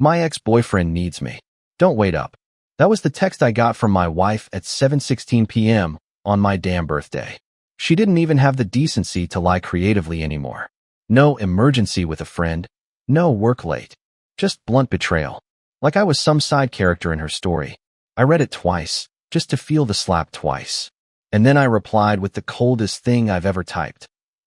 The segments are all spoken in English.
My ex-boyfriend needs me. Don't wait up. That was the text I got from my wife at 7:16 p.m. on my damn birthday. She didn't even have the decency to lie creatively anymore. No emergency with a friend. No work late. Just blunt betrayal. Like I was some side character in her story. I read it twice, just to feel the slap twice. And then I replied with the coldest thing I've ever typed.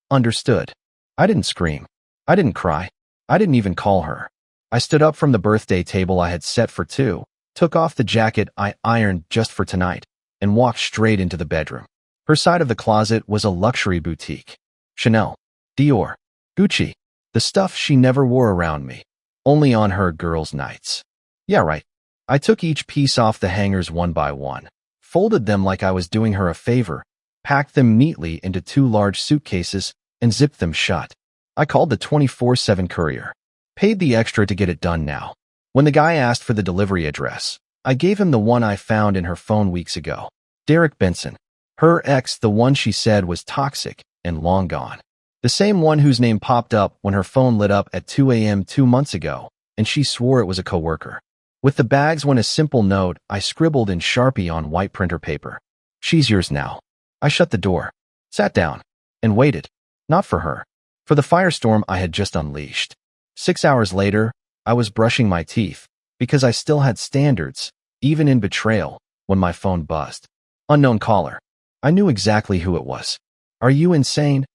Understood. I didn't scream. I didn't cry. I didn't even call her. I stood up from the birthday table I had set for two, took off the jacket I ironed just for tonight, and walked straight into the bedroom. Her side of the closet was a luxury boutique. Chanel, Dior, Gucci, the stuff she never wore around me, only on her girls' nights. Yeah, right. I took each piece off the hangers one by one, folded them like I was doing her a favor, packed them neatly into 2 large suitcases, and zipped them shut. I called the 24/7 courier. Paid the extra to get it done now. When the guy asked for the delivery address, I gave him the one I found in her phone weeks ago. Derek Benson. Her ex, the one she said was toxic and long gone. The same one whose name popped up when her phone lit up at 2 a.m. 2 months ago, and she swore it was a coworker. With the bags went a simple note I scribbled in Sharpie on white printer paper. She's yours now. I shut the door, sat down, and waited. Not for her. For the firestorm I had just unleashed. 6 hours later, I was brushing my teeth, because I still had standards, even in betrayal, when my phone buzzed. Unknown caller. I knew exactly who it was. Are you insane?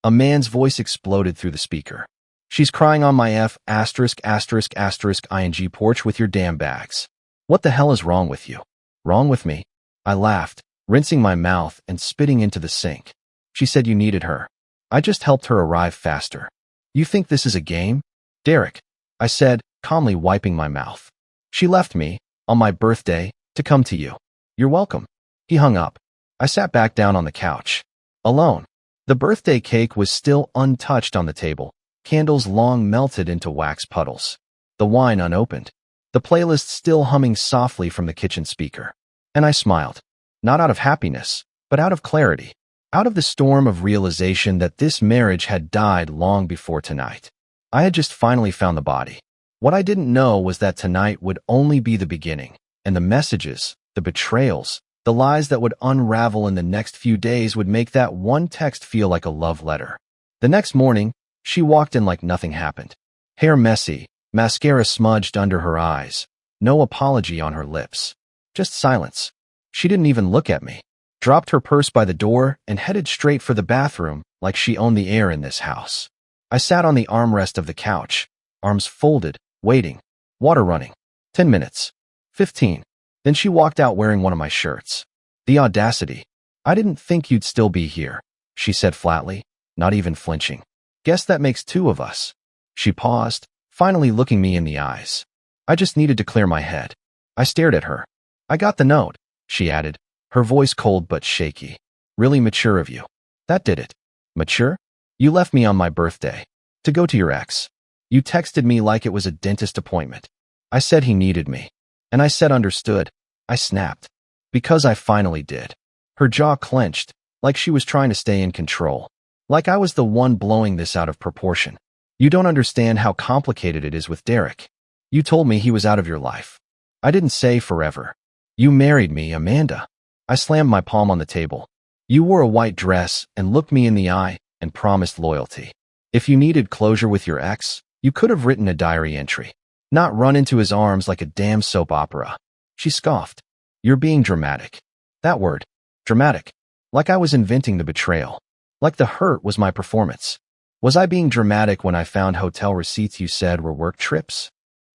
A man's voice exploded through the speaker. She's crying on my *****ing porch with your damn bags. What the hell is wrong with you? Wrong with me? I laughed, rinsing my mouth and spitting into the sink. She said you needed her. I just helped her arrive faster. You think this is a game? Derek, I said, calmly wiping my mouth. She left me, on my birthday, to come to you. You're welcome. He hung up. I sat back down on the couch. Alone. The birthday cake was still untouched on the table, candles long melted into wax puddles. The wine unopened. The playlist still humming softly from the kitchen speaker. And I smiled. Not out of happiness, but out of clarity. Out of the storm of realization that this marriage had died long before tonight. I had just finally found the body. What I didn't know was that tonight would only be the beginning, and the messages, the betrayals, the lies that would unravel in the next few days would make that one text feel like a love letter. The next morning, she walked in like nothing happened. Hair messy, mascara smudged under her eyes, no apology on her lips. Just silence. She didn't even look at me. Dropped her purse by the door and headed straight for the bathroom like she owned the air in this house. I sat on the armrest of the couch, arms folded, waiting, water running. 10 minutes. 15. Then she walked out wearing one of my shirts. The audacity. I didn't think you'd still be here, she said flatly, not even flinching. Guess that makes 2 of us. She paused, finally looking me in the eyes. I just needed to clear my head. I stared at her. I got the note, she added, her voice cold but shaky. Really mature of you. That did it. Mature? You left me on my birthday. To go to your ex. You texted me like it was a dentist appointment. I said he needed me. And I said understood. I snapped. Because I finally did. Her jaw clenched, like she was trying to stay in control. Like I was the one blowing this out of proportion. You don't understand how complicated it is with Derek. You told me he was out of your life. I didn't say forever. You married me, Amanda. I slammed my palm on the table. You wore a white dress and looked me in the eye and promised loyalty. If you needed closure with your ex, you could have written a diary entry, not run into his arms like a damn soap opera. She scoffed. You're being dramatic. That word. Dramatic. Like I was inventing the betrayal. Like the hurt was my performance. Was I being dramatic when I found hotel receipts you said were work trips?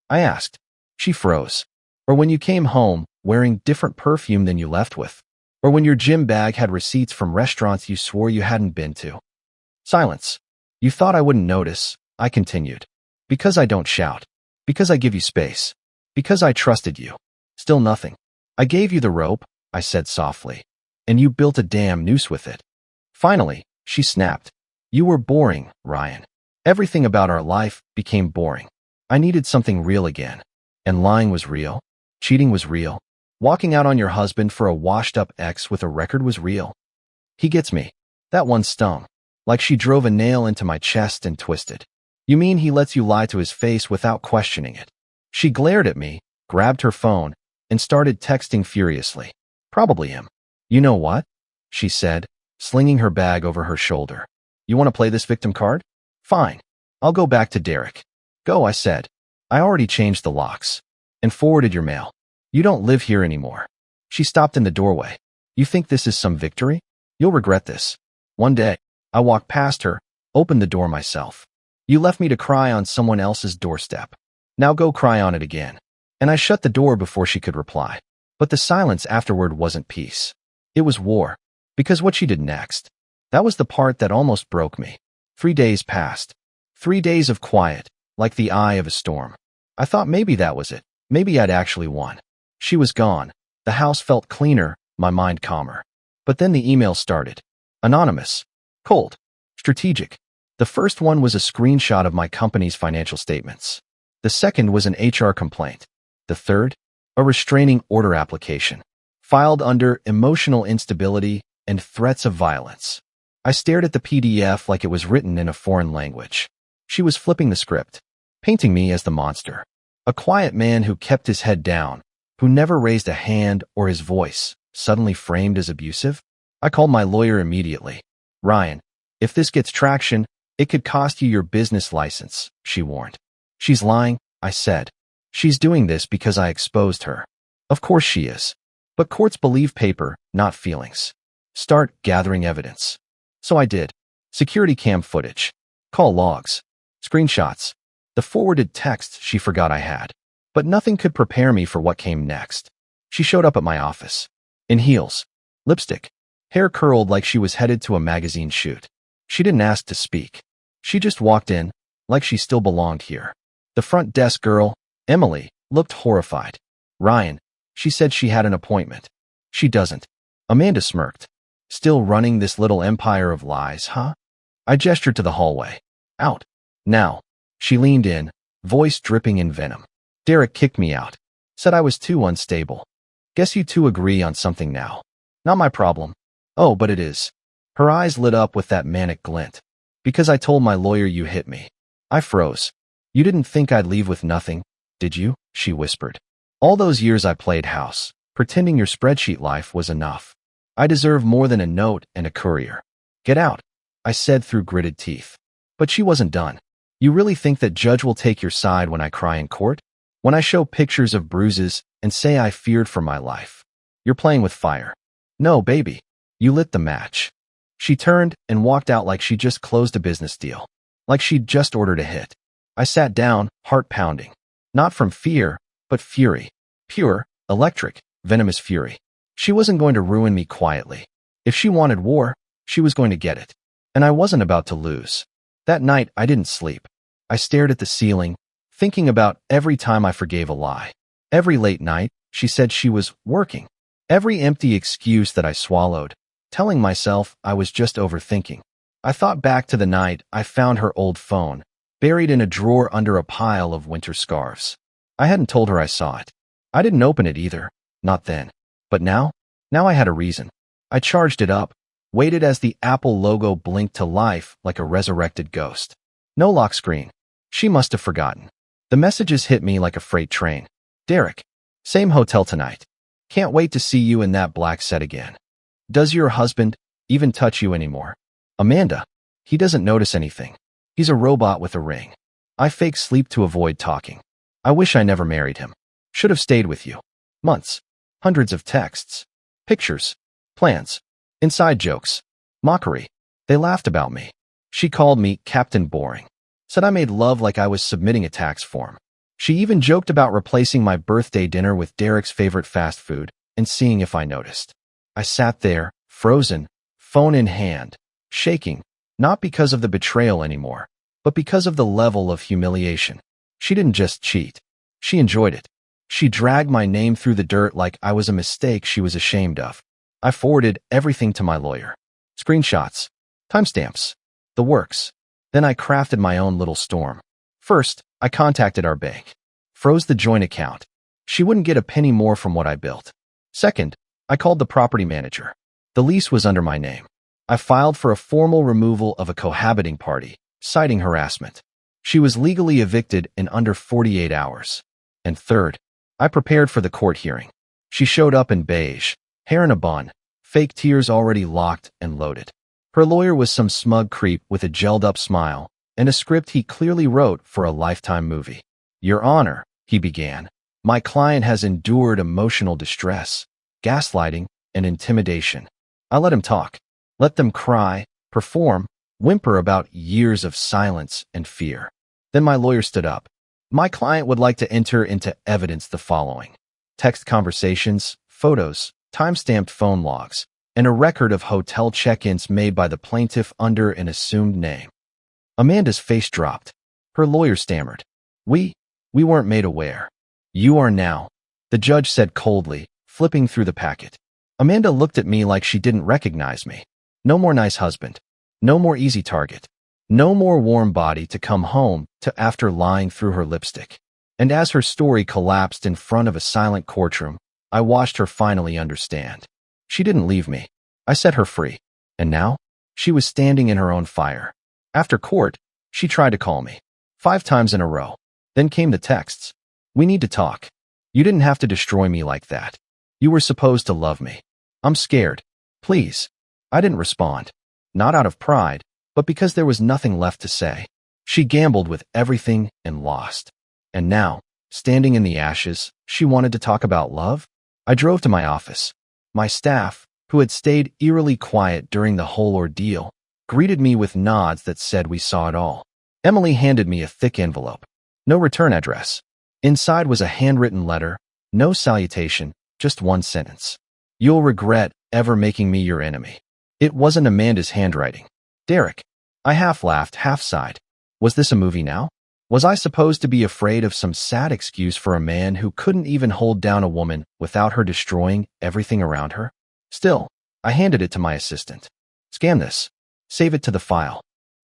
I asked. She froze. Or when you came home wearing different perfume than you left with. Or when your gym bag had receipts from restaurants you swore you hadn't been to. Silence. You thought I wouldn't notice, I continued. Because I don't shout. Because I give you space. Because I trusted you. Still nothing. I gave you the rope, I said softly. And you built a damn noose with it. Finally, she snapped. You were boring, Ryan. Everything about our life became boring. I needed something real again. And lying was real. Cheating was real. Walking out on your husband for a washed-up ex with a record was real. He gets me. That one stung. Like she drove a nail into my chest and twisted. You mean he lets you lie to his face without questioning it? She glared at me, grabbed her phone, and started texting furiously. Probably him. You know what? She said, slinging her bag over her shoulder. You want to play this victim card? Fine. I'll go back to Derek. Go, I said. I already changed the locks. And forwarded your mail. You don't live here anymore. She stopped in the doorway. You think this is some victory? You'll regret this. One day, I walked past her, opened the door myself. You left me to cry on someone else's doorstep. Now go cry on it again. And I shut the door before she could reply. But the silence afterward wasn't peace. It was war. Because what she did next. That was the part that almost broke me. 3 days passed. 3 days of quiet, like the eye of a storm. I thought maybe that was it. Maybe I'd actually won. She was gone. The house felt cleaner, my mind calmer. But then the email started. Anonymous. Cold. Strategic. The first one was a screenshot of my company's financial statements. The second was an HR complaint. The third, a restraining order application, filed under emotional instability and threats of violence. I stared at the PDF like it was written in a foreign language. She was flipping the script, painting me as the monster. A quiet man who kept his head down, who never raised a hand or his voice, suddenly framed as abusive. I called my lawyer immediately. Ryan, if this gets traction, it could cost you your business license, she warned. She's lying, I said. She's doing this because I exposed her. Of course she is. But courts believe paper, not feelings. Start gathering evidence. So I did. Security cam footage. Call logs. Screenshots. The forwarded texts she forgot I had. But nothing could prepare me for what came next. She showed up at my office. In heels. Lipstick. Hair curled like she was headed to a magazine shoot. She didn't ask to speak. She just walked in, like she still belonged here. The front desk girl, Emily, looked horrified. Ryan, she said she had an appointment. She doesn't. Amanda smirked. Still running this little empire of lies, huh? I gestured to the hallway. Out. Now. She leaned in, voice dripping in venom. Derek kicked me out. Said I was too unstable. Guess you two agree on something now. Not my problem. Oh, but it is. Her eyes lit up with that manic glint. Because I told my lawyer you hit me. I froze. You didn't think I'd leave with nothing, did you? She whispered. All those years I played house, pretending your spreadsheet life was enough. I deserve more than a note and a courier. Get out, I said through gritted teeth. But she wasn't done. You really think that judge will take your side when I cry in court? When I show pictures of bruises and say I feared for my life? You're playing with fire. No, baby. You lit the match. She turned and walked out like she just closed a business deal. Like she'd just ordered a hit. I sat down, heart pounding. Not from fear, but fury. Pure, electric, venomous fury. She wasn't going to ruin me quietly. If she wanted war, she was going to get it. And I wasn't about to lose. That night, I didn't sleep. I stared at the ceiling, thinking about every time I forgave a lie. Every late night, she said she was working. Every empty excuse that I swallowed, telling myself I was just overthinking. I thought back to the night I found her old phone, buried in a drawer under a pile of winter scarves. I hadn't told her I saw it. I didn't open it either, not then. But now I had a reason. I charged it up, waited as the Apple logo blinked to life like a resurrected ghost. No lock screen. She must have forgotten. The messages hit me like a freight train. Derek, same hotel tonight. Can't wait to see you in that black set again. Does your husband even touch you anymore? Amanda, he doesn't notice anything. He's a robot with a ring. I fake sleep to avoid talking. I wish I never married him. Should have stayed with you. Months. Hundreds of texts. Pictures. Plans. Inside jokes. Mockery. They laughed about me. She called me Captain Boring. Said I made love like I was submitting a tax form. She even joked about replacing my birthday dinner with Derek's favorite fast food and seeing if I noticed. I sat there, frozen, phone in hand, shaking, not because of the betrayal anymore, but because of the level of humiliation. She didn't just cheat. She enjoyed it. She dragged my name through the dirt like I was a mistake she was ashamed of. I forwarded everything to my lawyer. Screenshots. Timestamps. The works. Then I crafted my own little storm. First, I contacted our bank. Froze the joint account. She wouldn't get a penny more from what I built. Second, I called the property manager. The lease was under my name. I filed for a formal removal of a cohabiting party, citing harassment. She was legally evicted in under 48 hours. And third, I prepared for the court hearing. She showed up in beige, hair in a bun, fake tears already locked and loaded. Her lawyer was some smug creep with a gelled-up smile and a script he clearly wrote for a Lifetime movie. Your Honor, he began, my client has endured emotional distress, gaslighting, and intimidation. I let him talk. Let them cry, perform, whimper about years of silence and fear. Then my lawyer stood up. My client would like to enter into evidence the following: text conversations, photos, time-stamped phone logs, and a record of hotel check-ins made by the plaintiff under an assumed name. Amanda's face dropped. Her lawyer stammered. We weren't made aware. You are now, the judge said coldly, flipping through the packet. Amanda looked at me like she didn't recognize me. No more nice husband. No more easy target. No more warm body to come home to after lying through her lipstick. And as her story collapsed in front of a silent courtroom, I watched her finally understand. She didn't leave me. I set her free. And now, she was standing in her own fire. After court, she tried to call me. 5 times in a row. Then came the texts. We need to talk. You didn't have to destroy me like that. You were supposed to love me. I'm scared. Please. I didn't respond. Not out of pride, but because there was nothing left to say. She gambled with everything and lost. And now, standing in the ashes, she wanted to talk about love? I drove to my office. My staff, who had stayed eerily quiet during the whole ordeal, greeted me with nods that said we saw it all. Emily handed me a thick envelope. No return address. Inside was a handwritten letter, no salutation, just one sentence. You'll regret ever making me your enemy. It wasn't Amanda's handwriting. Derek. I half laughed, half sighed. Was this a movie now? Was I supposed to be afraid of some sad excuse for a man who couldn't even hold down a woman without her destroying everything around her? Still, I handed it to my assistant. Scan this. Save it to the file.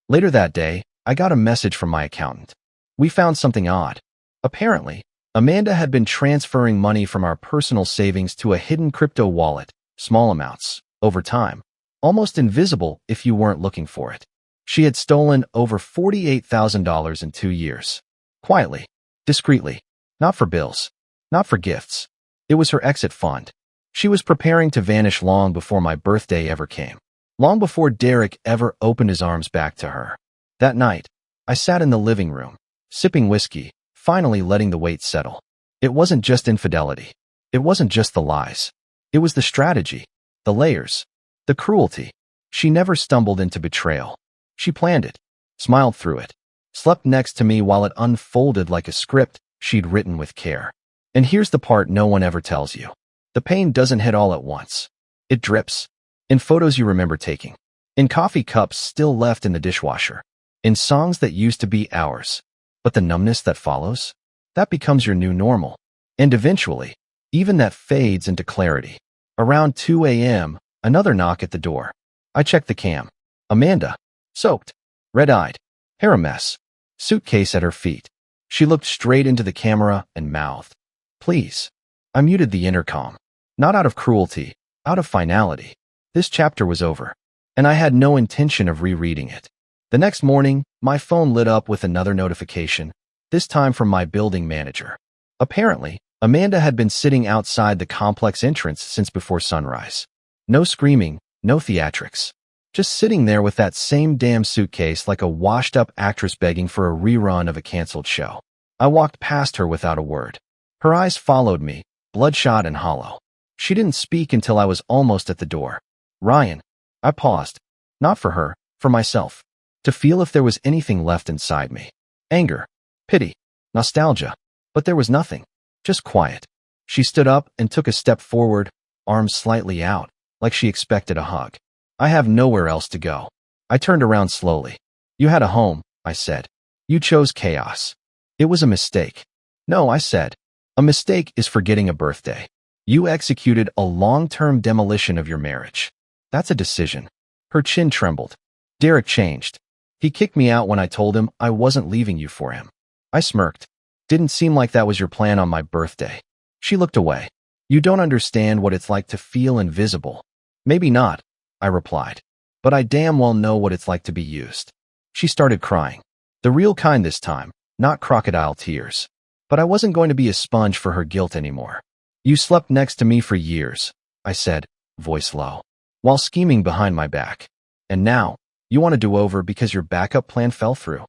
Later that day, I got a message from my accountant. We found something odd. Apparently, Amanda had been transferring money from our personal savings to a hidden crypto wallet, small amounts, over time, almost invisible if you weren't looking for it. She had stolen over $48,000 in 2 years. Quietly, discreetly, not for bills, not for gifts. It was her exit fund. She was preparing to vanish long before my birthday ever came. Long before Derek ever opened his arms back to her. That night, I sat in the living room, sipping whiskey, finally letting the weight settle. It wasn't just infidelity. It wasn't just the lies. It was the strategy, the layers, the cruelty. She never stumbled into betrayal. She planned it, smiled through it, slept next to me while it unfolded like a script she'd written with care. And here's the part no one ever tells you. The pain doesn't hit all at once. It drips. In photos you remember taking. In coffee cups still left in the dishwasher. In songs that used to be ours. But the numbness that follows? That becomes your new normal. And eventually, even that fades into clarity. Around 2 a.m., another knock at the door. I checked the cam. Amanda. Soaked. Red-eyed. Hair a mess. Suitcase at her feet. She looked straight into the camera and mouthed. Please. I muted the intercom. Not out of cruelty, out of finality. This chapter was over, and I had no intention of rereading it. The next morning, my phone lit up with another notification, this time from my building manager. Apparently, Amanda had been sitting outside the complex entrance since before sunrise. No screaming, no theatrics. Just sitting there with that same damn suitcase like a washed-up actress begging for a rerun of a canceled show. I walked past her without a word. Her eyes followed me, bloodshot and hollow. She didn't speak until I was almost at the door. Ryan. I paused. Not for her, for myself. To feel if there was anything left inside me. Anger. Pity. Nostalgia. But there was nothing. Just quiet. She stood up and took a step forward, arms slightly out, like she expected a hug. I have nowhere else to go. I turned around slowly. You had a home, I said. You chose chaos. It was a mistake. No, I said. A mistake is forgetting a birthday. You executed a long-term demolition of your marriage. That's a decision. Her chin trembled. Derek changed. He kicked me out when I told him I wasn't leaving you for him. I smirked. Didn't seem like that was your plan on my birthday. She looked away. You don't understand what it's like to feel invisible. Maybe not, I replied. But I damn well know what it's like to be used. She started crying. The real kind this time, not crocodile tears. But I wasn't going to be a sponge for her guilt anymore. You slept next to me for years, I said, voice low, while scheming behind my back. And now, you want a do-over because your backup plan fell through.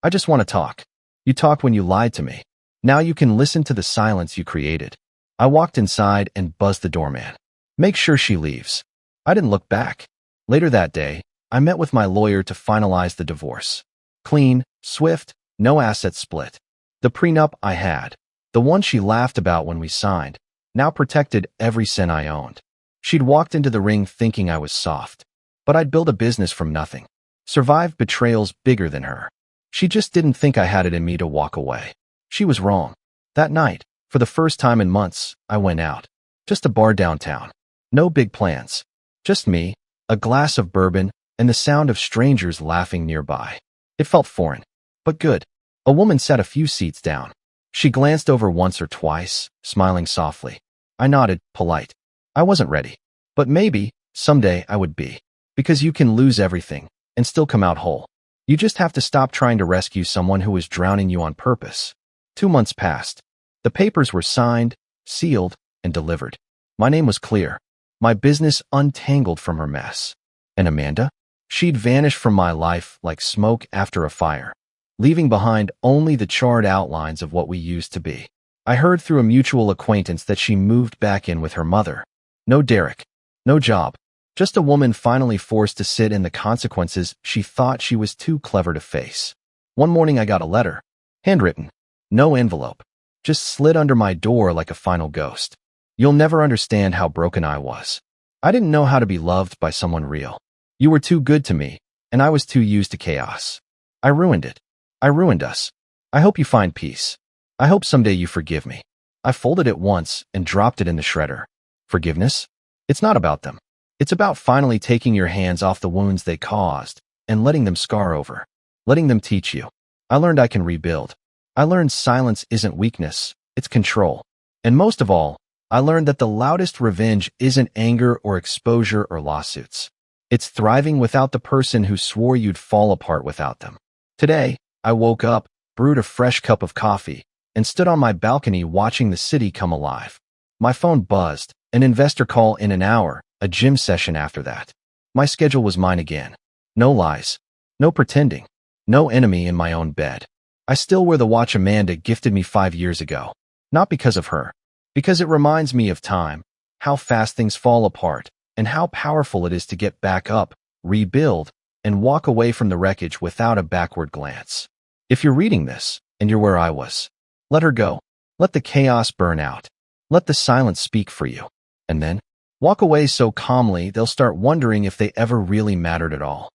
I just want to talk. You talked when you lied to me. Now you can listen to the silence you created. I walked inside and buzzed the doorman. Make sure she leaves. I didn't look back. Later that day, I met with my lawyer to finalize the divorce. Clean, swift, no asset split. The prenup I had, the one she laughed about when we signed, now protected every cent I owned. She'd walked into the ring thinking I was soft, but I'd built a business from nothing. Survived betrayals bigger than her. She just didn't think I had it in me to walk away. She was wrong. That night, for the first time in months, I went out. Just a bar downtown. No big plans. Just me, a glass of bourbon, and the sound of strangers laughing nearby. It felt foreign, but good. A woman sat a few seats down. She glanced over once or twice, smiling softly. I nodded, polite. I wasn't ready. But maybe, someday I would be. Because you can lose everything, and still come out whole. You just have to stop trying to rescue someone who is drowning you on purpose. 2 months passed. The papers were signed, sealed, and delivered. My name was clear. My business untangled from her mess. And Amanda? She'd vanished from my life like smoke after a fire, leaving behind only the charred outlines of what we used to be. I heard through a mutual acquaintance that she moved back in with her mother. No Derek. No job. Just a woman finally forced to sit in the consequences she thought she was too clever to face. One morning I got a letter. Handwritten. No envelope. Just slid under my door like a final ghost. You'll never understand how broken I was. I didn't know how to be loved by someone real. You were too good to me, and I was too used to chaos. I ruined it. I ruined us. I hope you find peace. I hope someday you forgive me. I folded it once and dropped it in the shredder. Forgiveness? It's not about them. It's about finally taking your hands off the wounds they caused and letting them scar over. Letting them teach you. I learned I can rebuild. I learned silence isn't weakness, it's control. And most of all, I learned that the loudest revenge isn't anger or exposure or lawsuits. It's thriving without the person who swore you'd fall apart without them. Today, I woke up, brewed a fresh cup of coffee, and stood on my balcony watching the city come alive. My phone buzzed, an investor call in an hour, a gym session after that. My schedule was mine again. No lies. No pretending. No enemy in my own bed. I still wear the watch Amanda gifted me 5 years ago. Not because of her. Because it reminds me of time, how fast things fall apart, and how powerful it is to get back up, rebuild, and walk away from the wreckage without a backward glance. If you're reading this, and you're where I was, let her go. Let the chaos burn out. Let the silence speak for you. And then, walk away so calmly they'll start wondering if they ever really mattered at all.